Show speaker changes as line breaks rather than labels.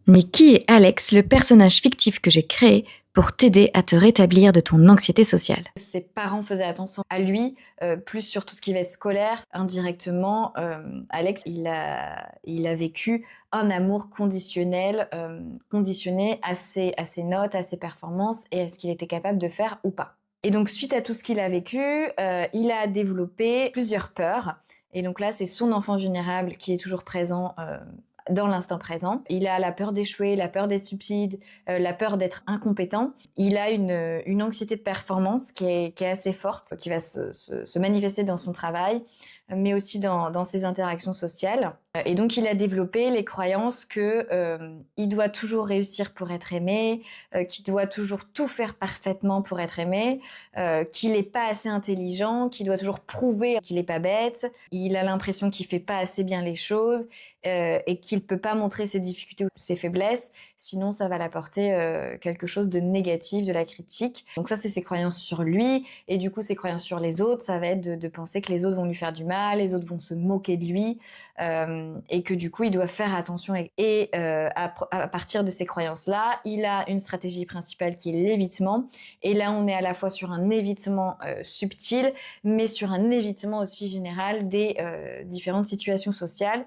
Mais qui est Alex, le personnage fictif que j'ai créé pour t'aider à te rétablir de ton anxiété sociale?
Ses parents faisaient attention à lui, plus sur tout ce qui va être scolaire. Indirectement, Alex, il a vécu un amour conditionnel, conditionné à ses notes, à ses performances et à ce qu'il était capable de faire ou pas. Et donc suite à tout ce qu'il a vécu, il a développé plusieurs peurs et donc là, c'est son enfant vulnérable qui est toujours présent, dans l'instant présent. Il a la peur d'échouer, la peur d'être stupide, la peur d'être incompétent. Il a une anxiété de performance qui est assez forte, qui va se manifester dans son travail, mais aussi dans ses interactions sociales. Et donc, il a développé les croyances que il doit toujours réussir pour être aimé, qu'il doit toujours tout faire parfaitement pour être aimé, qu'il n'est pas assez intelligent, qu'il doit toujours prouver qu'il n'est pas bête. Il a l'impression qu'il fait pas assez bien les choses et qu'il peut pas montrer ses difficultés ou ses faiblesses, sinon ça va l'apporter quelque chose de négatif, de la critique. Donc ça, c'est ses croyances sur lui, et du coup, ses croyances sur les autres, ça va être de penser que les autres vont lui faire du mal, les autres vont se moquer de lui, et que du coup, il doit faire attention. À partir de ces croyances-là, il a une stratégie principale qui est l'évitement, et là, on est à la fois sur un évitement subtil, mais sur un évitement aussi général des différentes situations sociales.